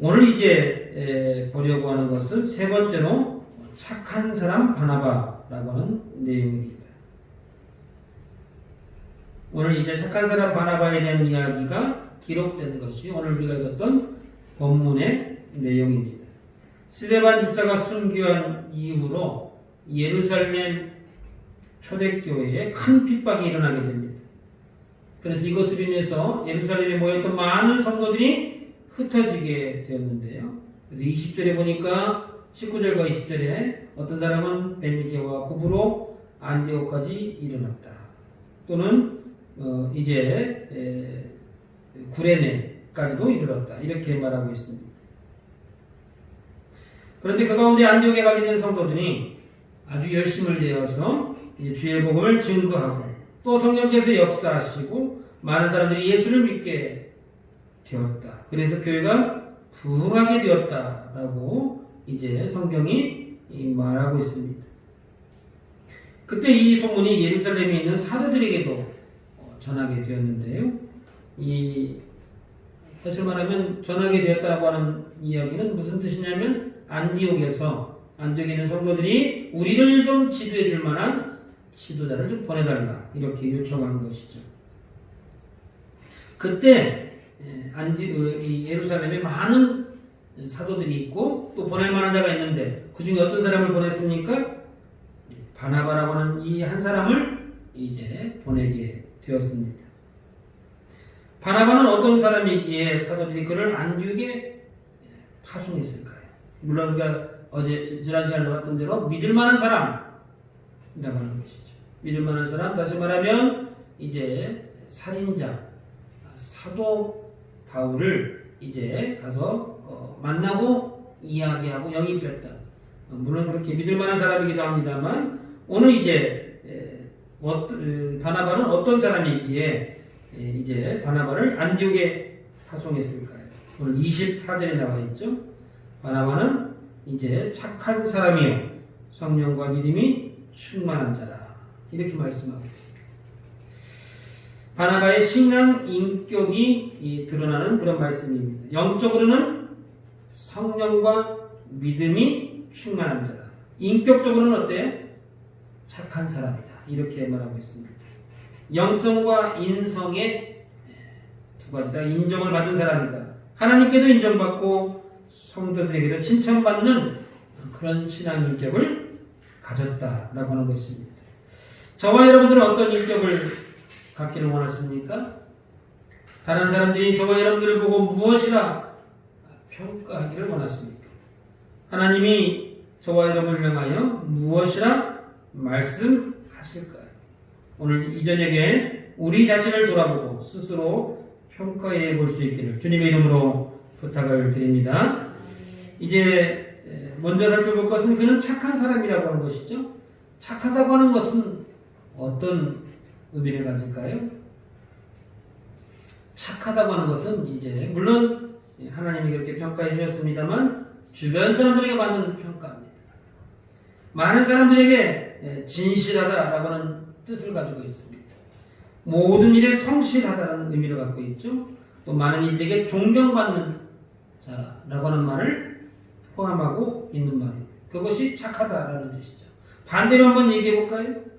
오늘 이제 보려고 하는 것은 세 번째로 착한 사람 바나바라고 하는 내용입니다. 오늘 이제 착한 사람 바나바에 대한 이야기가 기록된 것이 오늘 우리가 읽었던 본문의 내용입니다. 스데반 집사가 순교한 이후로 예루살렘 초대교회에 큰 핍박이 일어나게 됩니다. 그래서 이것으로 인해서 예루살렘에 모였던 많은 성도들이 흩어지게 되었는데요. 그래서 20절에 보니까 19절과 20절에 어떤 사람은 베니게와 고브로 안디옥까지 일어났다. 또는 이제 구레네까지도 이르렀다. 이렇게 말하고 있습니다. 그런데 그 가운데 안디옥에 가게 된 성도들이 아주 열심을 내어서 주의 복음을 증거하고 또 성령께서 역사하시고 많은 사람들이 예수를 믿게 되었다. 그래서 교회가 부흥하게 되었다라고 이제 성경이 말하고 있습니다. 그때 이 소문이 예루살렘에 있는 사도들에게도 전하게 되었는데요. 사실 말하면 전하게 되었다고 하는 이야기는 무슨 뜻이냐면 안디옥에 있는 성도들이 우리를 좀 지도해 줄 만한 지도자를 좀 보내달라 이렇게 요청한 것이죠. 그때 예루살렘에 많은 사도들이 있고 또 보낼 만한 자가 있는데 그 중에 어떤 사람을 보냈습니까? 바나바라고 하는 이 한 사람을 이제 보내게 되었습니다. 바나바는 어떤 사람이기에 사도들이 그를 안디옥에 파송했을까요? 물론 우리가 지난 시간에 봤던 대로 믿을 만한 사람이라고 하는 것이죠. 믿을 만한 사람, 다시 말하면 이제 살인자 사도 바울을 이제 가서 만나고 이야기하고 영입했던, 물론 그렇게 믿을 만한 사람이기도 합니다만 오늘 이제 바나바는 어떤 사람이기에 이제 바나바를 안디옥에 파송했을까요? 오늘 24절에 나와 있죠. 바나바는 이제 착한 사람이요 성령과 믿음이 충만한 자라 이렇게 말씀하고 있습니다. 바나바의 신앙 인격이 드러나는 그런 말씀입니다. 영적으로는 성령과 믿음이 충만한 자다. 인격적으로는 어때요? 착한 사람이다. 이렇게 말하고 있습니다. 영성과 인성의 두 가지 다 인정을 받은 사람이다. 하나님께도 인정받고 성도들에게도 칭찬받는 그런 신앙 인격을 가졌다라고 하는 것입니다. 저와 여러분들은 어떤 인격을 갖기를 원하십니까? 다른 사람들이 저와 여러분들을 보고 무엇이라 평가하기를 원하십니까? 하나님이 저와 여러분을 향하여 무엇이라 말씀하실까요? 오늘 이 저녁에 우리 자신을 돌아보고 스스로 평가해 볼 수 있기를 주님의 이름으로 부탁을 드립니다. 이제 먼저 살펴볼 것은 그는 착한 사람이라고 하는 것이죠. 착하다고 하는 것은 어떤 의미를 가질까요? 착하다고 하는 것은 이제 물론 하나님이 그렇게 평가해 주셨습니다만 주변 사람들에게 받는 평가입니다. 많은 사람들에게 진실하다라고 하는 뜻을 가지고 있습니다. 모든 일에 성실하다는 의미를 갖고 있죠. 또 많은 이들에게 존경받는 자라고 하는 말을 포함하고 있는 말입니다. 그것이 착하다라는 뜻이죠. 반대로 한번 얘기해 볼까요?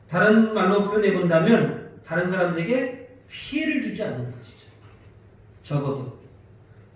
다른 말로 표현해 본다면 다른 사람들에게 피해를 주지 않는 것이죠. 적어도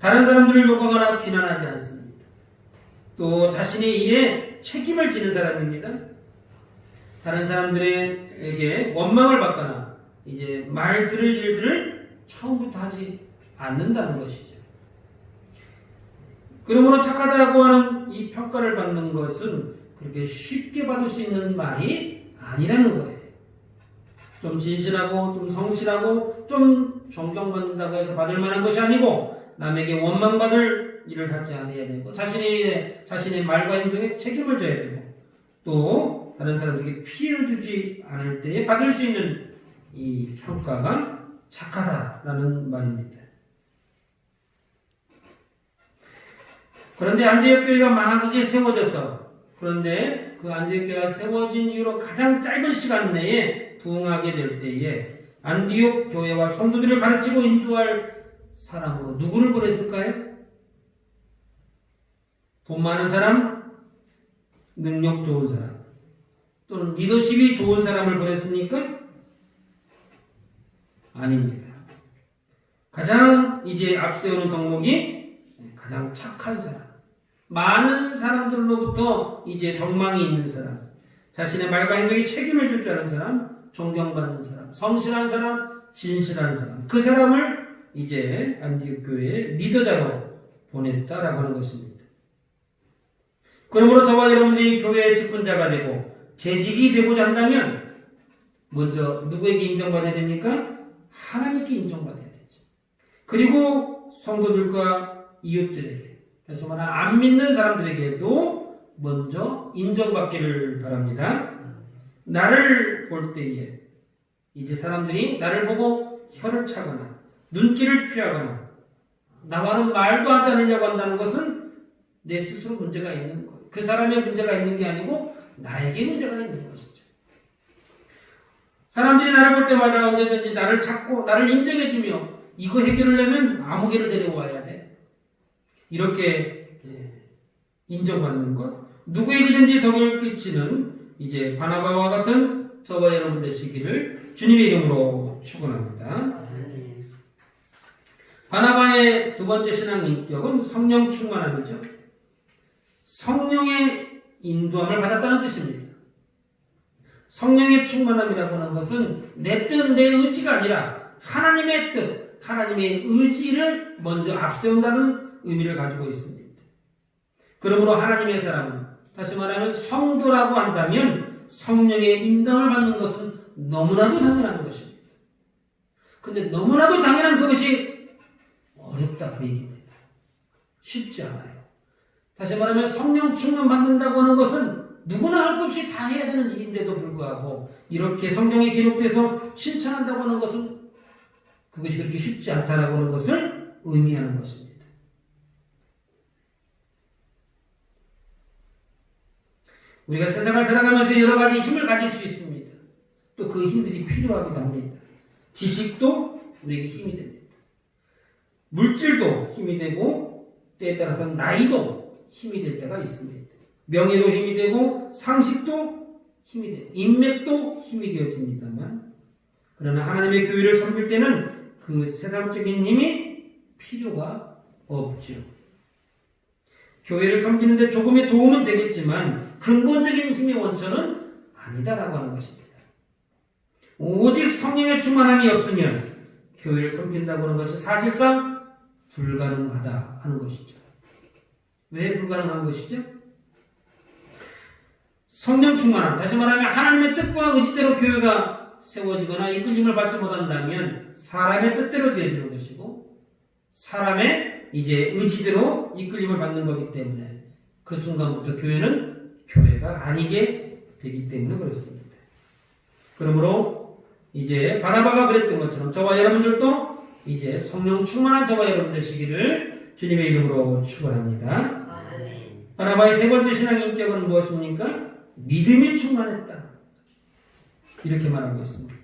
다른 사람들을 욕하거나 비난하지 않습니다. 또 자신의 일에 책임을 지는 사람입니다. 다른 사람들에게 원망을 받거나 이제 말 들을 일들을 처음부터 하지 않는다는 것이죠. 그러므로 착하다고 하는 이 평가를 받는 것은 그렇게 쉽게 받을 수 있는 말이 아니라는 거예요. 좀 진실하고 좀 성실하고 좀 존경받는다고 해서 받을 만한 것이 아니고 남에게 원망받을 일을 하지 않아야 되고 자신의 말과 행동에 책임을 져야 되고 또 다른 사람들에게 피해를 주지 않을 때에 받을 수 있는 이 평가가 착하다라는 말입니다. 그런데 안디옥 교회가 망하기에 세워져서 그런데 그 안디옥 교회가 세워진 이후로 가장 짧은 시간 내에 부흥하게 될 때에 안디옥 교회와 성도들을 가르치고 인도할 사람으로 누구를 보냈을까요? 돈 많은 사람, 능력 좋은 사람, 또는 리더십이 좋은 사람을 보냈습니까? 아닙니다. 가장 이제 앞세우는 덕목이 가장 착한 사람, 많은 사람들로부터 이제 덕망이 있는 사람, 자신의 말과 행동에 책임을 질 줄 아는 사람, 존경받는 사람, 성실한 사람, 진실한 사람, 그 사람을 이제 안디옥 교회의 리더자로 보냈다라고 하는 것입니다. 그러므로 저와 여러분들이 교회의 직분자가 되고 재직이 되고자 한다면 먼저 누구에게 인정받아야 됩니까? 하나님께 인정받아야 되죠. 그리고 성도들과 이웃들에게, 다시 말하면 안 믿는 사람들에게도 먼저 인정받기를 바랍니다. 나를 볼 때에 이제 사람들이 나를 보고 혀를 차거나 눈길을 피하거나 나와는 말도 하지 않으려고 한다는 것은 내 스스로 문제가 있는 거예요. 그 사람의 문제가 있는 게 아니고 나에게 문제가 있는 것이죠. 사람들이 나를 볼 때마다 언제든지 나를 찾고 나를 인정해주며 이거 해결하려면 아무개를 데려와야 돼. 이렇게 인정받는 것, 누구에게든지 덕을 끼치는 이제 바나바와 같은 저와 여러분 되시기를 주님의 이름으로 축원합니다. 바나바의 두 번째 신앙 인격은 성령 충만함이죠. 성령의 인도함을 받았다는 뜻입니다. 성령의 충만함이라고 하는 것은 내 뜻, 내 의지가 아니라 하나님의 뜻, 하나님의 의지를 먼저 앞세운다는 의미를 가지고 있습니다. 그러므로 하나님의 사람은, 다시 말하면 성도라고 한다면 성령의 인도함을 받는 것은 너무나도 당연한 것입니다. 근데 너무나도 당연한 그것이 어렵다 그 얘기입니다. 쉽지 않아요. 다시 말하면 성령 충만 받는다고 하는 것은 누구나 할 것 없이 다 해야 되는 일인데도 불구하고 이렇게 성경에 기록돼서 칭찬한다고 하는 것은 그것이 그렇게 쉽지 않다라고 하는 것을 의미하는 것입니다. 우리가 세상을 살아가면서 여러 가지 힘을 가질 수 있습니다. 또 그 힘들이 필요하기도 합니다. 지식도 우리에게 힘이 됩니다. 물질도 힘이 되고 때에 따라서는 나이도 힘이 될 때가 있습니다. 명예도 힘이 되고 상식도 힘이 되고 인맥도 힘이 되어집니다만, 그러나 하나님의 교회를 섬길 때는 그 세상적인 힘이 필요가 없죠. 교회를 섬기는데 조금의 도움은 되겠지만 근본적인 힘의 원천은 아니다라고 하는 것입니다. 오직 성령의 충만함이 없으면 교회를 섬긴다고 하는 것이 사실상 불가능하다 하는 것이죠. 왜 불가능한 것이죠? 성령 충만함, 다시 말하면 하나님의 뜻과 의지대로 교회가 세워지거나 이끌림을 받지 못한다면 사람의 뜻대로 되어지는 것이고 사람의 이제 의지대로 이끌림을 받는 거기 때문에 그 순간부터 교회는 교회가 아니게 되기 때문에 그렇습니다. 그러므로 이제 바나바가 그랬던 것처럼 저와 여러분들도 이제 성령 충만한 저와 여러분 되시기를 주님의 이름으로 축원합니다. 바나바의 세 번째 신앙 인격은 무엇입니까? 믿음이 충만했다. 이렇게 말하고 있습니다.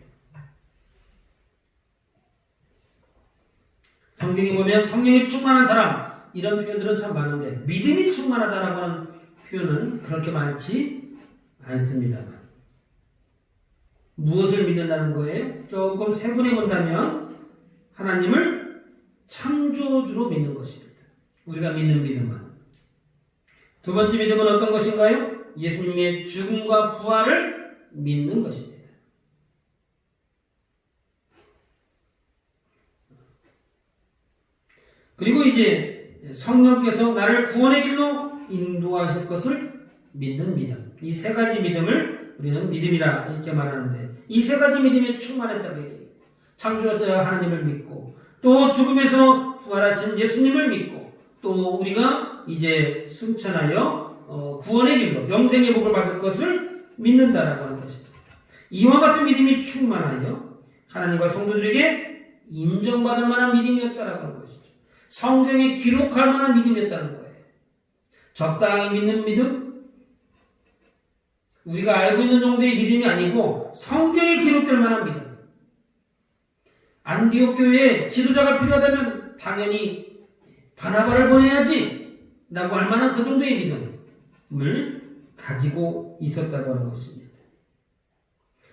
성경에 보면 성령이 충만한 사람, 이런 표현들은 참 많은데 믿음이 충만하다라고 하는 표현은 그렇게 많지 않습니다만, 무엇을 믿는다는 거예요? 조금 세분해 본다면 하나님을 창조주로 믿는 것입니다. 우리가 믿는 믿음은. 두 번째 믿음은 어떤 것인가요? 예수님의 죽음과 부활을 믿는 것입니다. 그리고 이제 성령께서 나를 구원의 길로 인도하실 것을 믿는 믿음. 이 세 가지 믿음을 우리는 믿음이라 이렇게 말하는데, 이 세 가지 믿음에 충만했다고 얘기해요. 창조자 하나님을 믿고, 또 죽음에서 부활하신 예수님을 믿고, 또 우리가 이제 승천하여 구원의 길로 영생의 복을 받을 것을 믿는다라고 하는 것이죠. 이와 같은 믿음이 충만하여 하나님과 성도들에게 인정받을 만한 믿음이었다라고 하는 것이죠. 성경에 기록할 만한 믿음이었다는 거예요. 적당히 믿는 믿음, 우리가 알고 있는 정도의 믿음이 아니고 성경에 기록될 만한 믿음. 안디옥 교회에 지도자가 필요하다면 당연히 바나바를 보내야지 라고 할 만한 그 정도의 믿음을 가지고 있었다고 하는 것입니다.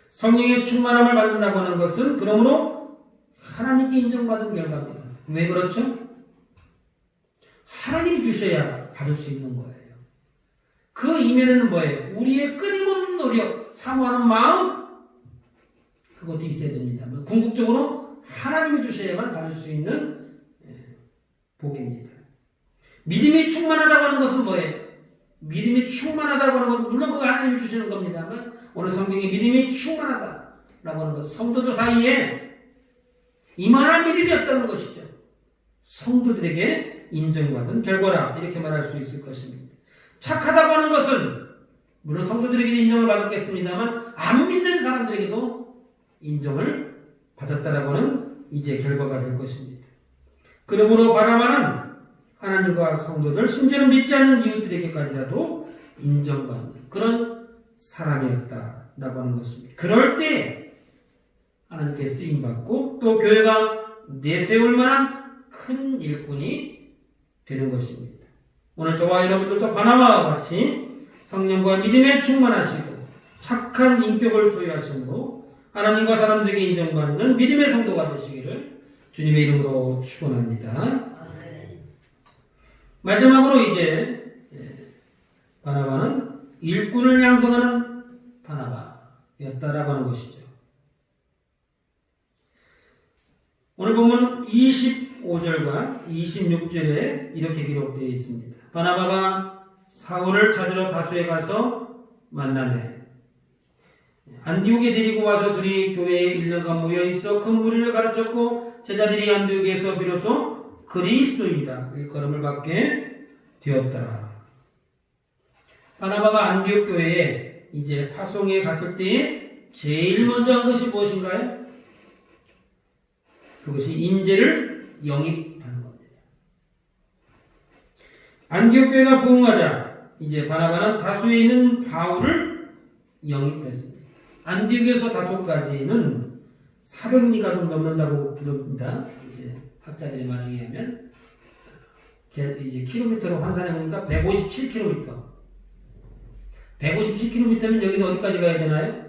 성령의 충만함을 받는다고 하는 것은 그러므로 하나님께 인정받은 결과입니다. 왜 그렇죠? 하나님이 주셔야 받을 수 있는 거예요. 그 이면에는 뭐예요? 우리의 끊임없는 노력, 사모하는 마음, 그것도 있어야 됩니다. 궁극적으로 하나님이 주셔야만 받을 수 있는 복입니다. 믿음이 충만하다고 하는 것은 뭐예요? 믿음이 충만하다고 하는 것은 물론 그거 하나님이 주시는 겁니다만 오늘 성경에 믿음이 충만하다라고 하는 것은 성도들 사이에 이만한 믿음이 없다는 것이죠. 성도들에게 인정받은 결과라 이렇게 말할 수 있을 것입니다. 착하다고 하는 것은 물론 성도들에게 인정을 받았겠습니다만 안 믿는 사람들에게도 인정을 받았다라고 하는 이제 결과가 될 것입니다. 그러므로 바나바는 하나님과 성도들 심지어는 믿지 않는 이웃들에게까지라도 인정받는 그런 사람이었다라고 하는 것입니다. 그럴 때 하나님께 쓰임받고 또 교회가 내세울 만한 큰 일꾼이 되는 것입니다. 오늘 저와 여러분들도 바나바와 같이 성령과 믿음에 충만하시고 착한 인격을 소유하심으로 하나님과 사람들에게 인정받는 믿음의 성도가 되시기를 주님의 이름으로 축원합니다. 마지막으로 이제 바나바는 일꾼을 양성하는 바나바였다라고 하는 것이죠. 오늘 보면 25절과 26절에 이렇게 기록되어 있습니다. 바나바가 사울을 찾으러 다수에 가서 만나매 안디옥에 데리고 와서 둘이 교회에 1년간 모여있어 큰 무리를 가르쳤고 제자들이 안디옥에서 비로소 그리스도이다 일컬음을 받게 되었더라. 바나바가 안디옥 교회에 이제 파송에 갔을 때에 제일 먼저 한 것이 무엇인가요? 그것이 인재를 영입하는 겁니다. 안디옥 교회가 부흥하자 이제 바나바는 다수에 있는 바울을 영입했습니다. 안디옥에서 다소까지는 400리가 좀 넘는다고 부릅니다. 이제 학자들의 말에 의하면 이제 킬로미터로 환산해 보니까 157km. 157km면 여기서 어디까지 가야 되나요?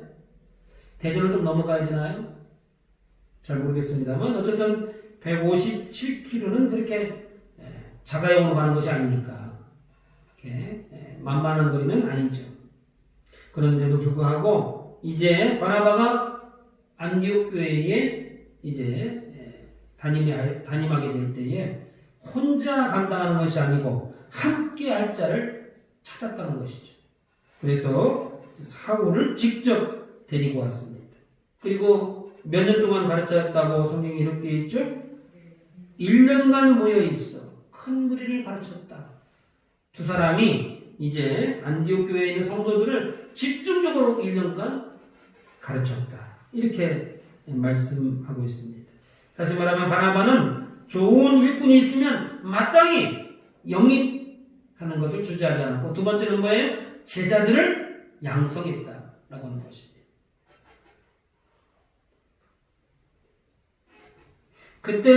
대전을 좀 넘어가야 되나요? 잘 모르겠습니다만 어쨌든 157km는 그렇게 자가용으로 가는 것이 아니니까 이렇게 만만한 거리는 아니죠. 그런데도 불구하고 이제 바나바가 안디옥 교회에 이제 담임하게 될 때에 혼자 감당하는 것이 아니고 함께 할 자를 찾았다는 것이죠. 그래서 사울을 직접 데리고 왔습니다. 그리고 몇 년 동안 가르쳤다고 성경에 이렇게 있죠? 1년간 모여 있어 큰 무리를 가르쳤다. 두 사람이 이제 안디옥 교회에 있는 성도들을 집중적으로 1년간 가르쳤다. 이렇게 말씀하고 있습니다. 다시 말하면 바나바는 좋은 일꾼이 있으면 마땅히 영입하는 것을 주저하지 않았고 두 번째는 뭐예요? 제자들을 양성했다라고 하는 것입니다. 그때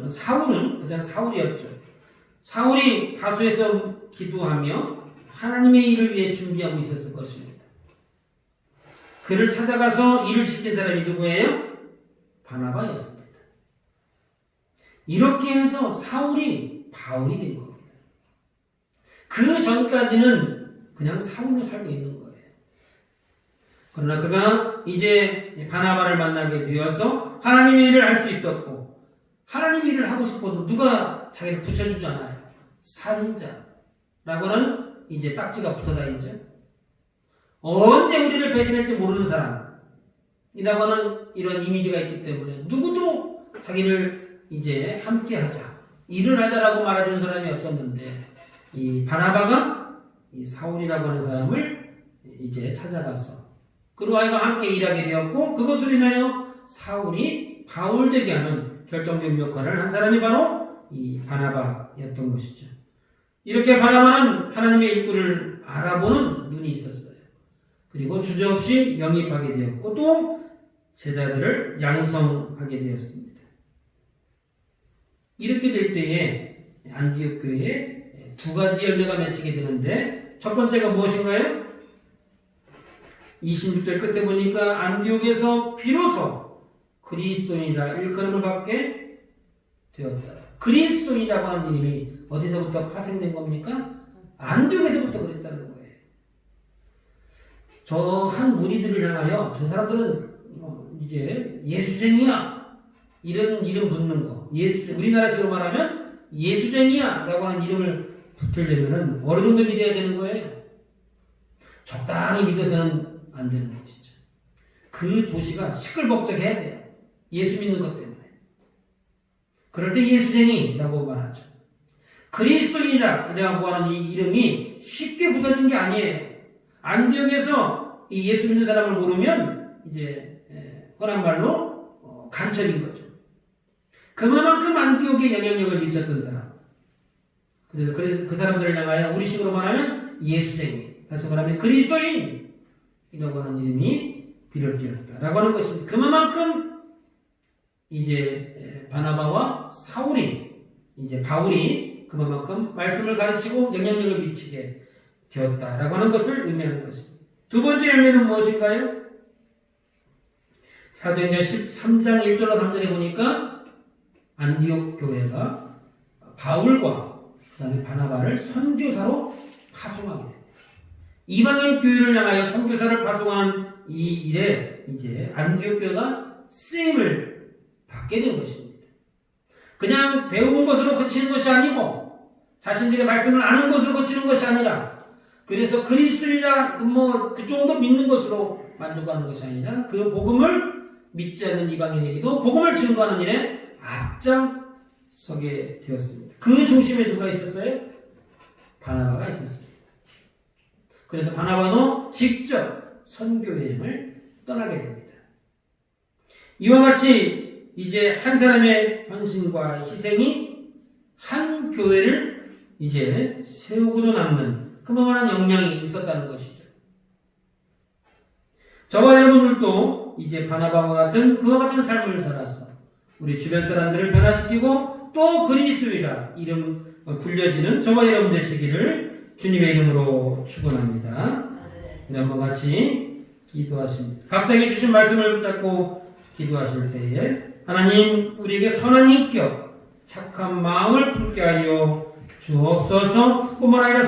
사울은 그냥 사울이었죠. 사울이 다수에서 기도하며 하나님의 일을 위해 준비하고 있었을 것입니다. 그를 찾아가서 일을 시킨 사람이 누구예요? 바나바였습니다. 이렇게 해서 사울이 바울이 된 겁니다. 그 전까지는 그냥 사울로 살고 있는 거예요. 그러나 그가 이제 바나바를 만나게 되어서 하나님의 일을 할 수 있었고 하나님의 일을 하고 싶어도 누가 자기를 붙여주지 않아요. 살인자라고는 이제 딱지가 붙어다니죠. 언제 우리를 배신할지 모르는 사람이라고 하는 이런 이미지가 있기 때문에 누구도 자기를 이제 함께 하자, 일을 하자라고 말해주는 사람이 없었는데 이 바나바가 이 사울이라고 하는 사람을 이제 찾아가서 그로 하여금 함께 일하게 되었고 그것으로 인하여 사울이 바울 되게 하는 결정적인 역할을 한 사람이 바로 이 바나바였던 것이죠. 이렇게 바나바는 하나님의 일꾼을 알아보는 눈이 있었어요. 그리고 주저없이 영입하게 되었고 또 제자들을 양성하게 되었습니다. 이렇게 될 때에 안디옥 교회에 두 가지 열매가 맺히게 되는데 첫 번째가 무엇인가요? 26절 끝에 보니까 안디옥에서 비로소 그리스도인이라 일컬음을 받게 되었다. 그리스도인이라고 하는 이름이 어디서부터 파생된 겁니까? 안디옥에서부터 그랬다는 거예요. 저 한 무리들을 향하여 저 사람들은 이제 예수쟁이야 이런 이름 붙는 거, 우리나라식으로 말하면 예수쟁이야 라고 하는 이름을 붙으려면 어느 정도 믿어야 되는 거예요? 적당히 믿어서는 안 되는 것이죠. 그 도시가 시끌벅적해야 돼요. 예수 믿는 것 때문에. 그럴 때 예수쟁이라고 말하죠. 그리스도인이라고 하는 이 이름이 쉽게 붙어진 게 아니에요. 안디옥에서 이 예수 믿는 사람을 모르면 이제 흔한 말로 간첩인 거죠. 그만큼 안디옥에 영향력을 미쳤던 사람. 그래서 그 사람들을 향하여 우리식으로 말하면 예수쟁이, 다시 말하면 그리스도인이라고 하는 이름이 비롯되었다라고 하는 것입니다. 그만큼 이제 바나바와 바울이 그만큼 말씀을 가르치고 영향력을 미치게 되었다라고 하는 것을 의미하는 것입니다. 두 번째 열매는 무엇인가요? 사도행전 13장 1절로 3절에 보니까 안디옥 교회가 바울과 그 다음에 바나바를 선교사로 파송하게 됩니다. 이방인 교회를 향하여 선교사를 파송하는 이 일에 이제 안디옥 교회가 쓰임을 받게 된 것입니다. 그냥 배운 것으로 그치는 것이 아니고 자신들의 말씀을 아는 것으로 그치는 것이 아니라 그래서 그리스도이다 그 정도 믿는 것으로 만족하는 것이 아니라 그 복음을 믿지 않는 이방인에게도 복음을 증거하는 일에 앞장서게 되었습니다. 그 중심에 누가 있었어요? 바나바가 있었습니다. 그래서 바나바도 직접 선교 여행을 떠나게 됩니다. 이와 같이 이제 한 사람의 헌신과 희생이 한 교회를 이제 세우고도 남는 그만한 영향이 있었다는 것이죠. 저와 여러분들도 이제 바나바와 같은 그와 같은 삶을 살아서 우리 주변 사람들을 변화시키고 또 그리스도이라 이름 불려지는 저와 여러분 되시기를 주님의 이름으로 축원합니다. 우리 한번 같이 기도하십니다. 갑자기 주신 말씀을 붙잡고 기도하실 때에 하나님 우리에게 선한 인격, 착한 마음을 품게 하여 주옵소서. 뿐만 아니라